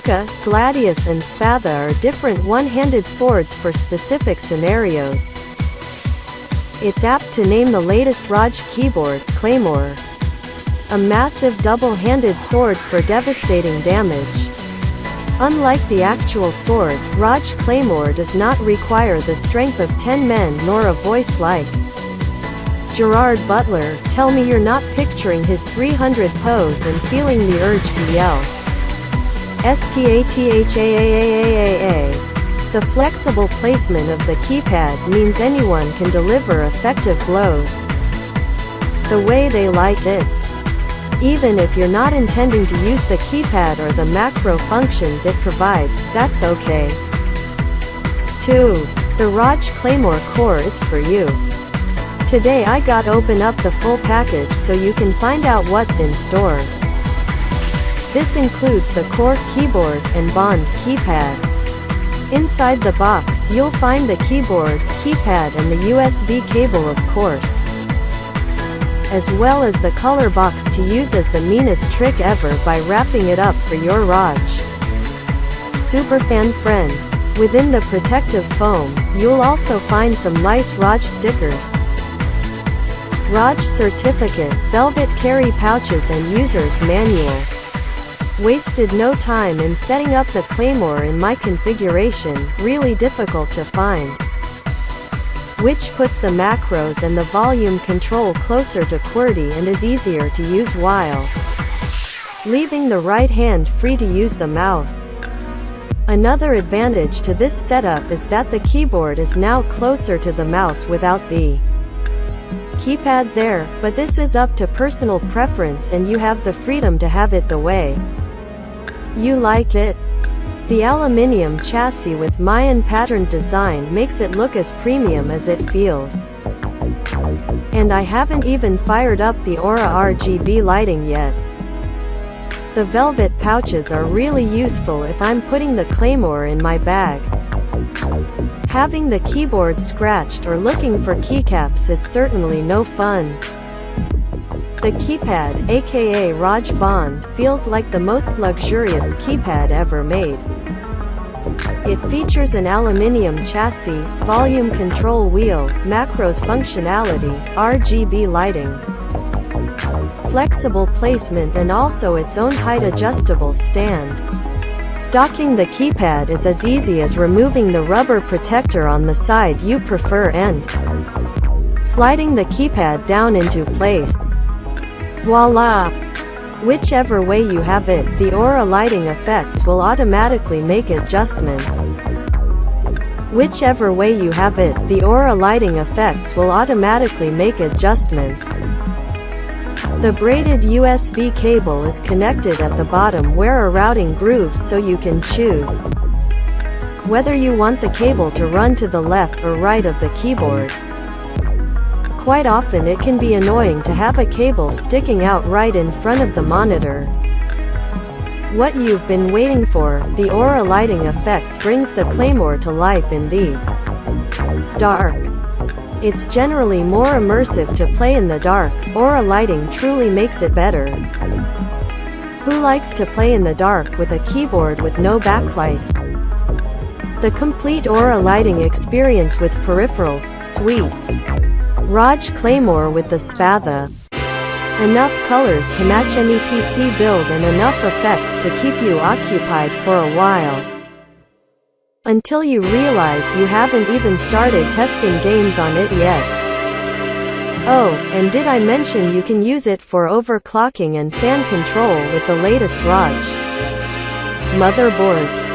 Sika, Gladius and Spatha are different one-handed swords for specific scenarios. It's apt to name the latest ROG keyboard, Claymore. A massive double-handed sword for devastating damage. Unlike the actual sword, ROG Claymore does not require the strength of 10 men nor a voice like Gerard Butler. Tell me you're not picturing his 300 pose and feeling the urge to yell. SPATHAAAAAA. The flexible placement of the keypad means anyone can deliver effective blows the way they like it. Even if you're not intending to use the keypad or the macro functions it provides, that's okay. 2. The ROG Claymore Core is for you. Today I got open up the full package so you can find out what's in store. This includes the Core keyboard and Bond keypad. Inside the box you'll find the keyboard, keypad and the USB cable of course, as well as the color box to use as the meanest trick ever by wrapping it up for your ROG superfan friend. Within the protective foam, you'll also find some nice ROG stickers, ROG certificate, velvet carry pouches and user's manual. Wasted no time in setting up the Claymore in my configuration, really difficult to find, which puts the macros and the volume control closer to QWERTY and is easier to use while leaving the right hand free to use the mouse. Another advantage to this setup is that the keyboard is now closer to the mouse without the keypad there, but this is up to personal preference and you have the freedom to have it the way you like it. The aluminium chassis with Mayan patterned design makes it look as premium as it feels. And I haven't even fired up the Aura RGB lighting yet. The velvet pouches are really useful if I'm putting the Claymore in my bag. Having the keyboard scratched or looking for keycaps is certainly no fun. The keypad, aka ROG Bond, feels like the most luxurious keypad ever made. It features an aluminium chassis, volume control wheel, macros functionality, RGB lighting, flexible placement and also its own height adjustable stand. Docking the keypad is as easy as removing the rubber protector on the side you prefer and sliding the keypad down into place. Voila! Whichever way you have it, the Aura lighting effects will automatically make adjustments. Whichever way you have it, the Aura lighting effects will automatically make adjustments. The braided USB cable is connected at the bottom where are routing grooves so you can choose whether you want the cable to run to the left or right of the keyboard. Quite often it can be annoying to have a cable sticking out right in front of the monitor. What you've been waiting for, the Aura lighting effects brings the Claymore to life in the dark. It's generally more immersive to play in the dark. Aura lighting truly makes it better. Who likes to play in the dark with a keyboard with no backlight? The complete Aura lighting experience with peripherals, sweet. ROG Claymore with the Spatha. Enough colors to match any PC build and enough effects to keep you occupied for a while. Until you realize you haven't even started testing games on it yet. Oh, and did I mention you can use it for overclocking and fan control with the latest ROG motherboards.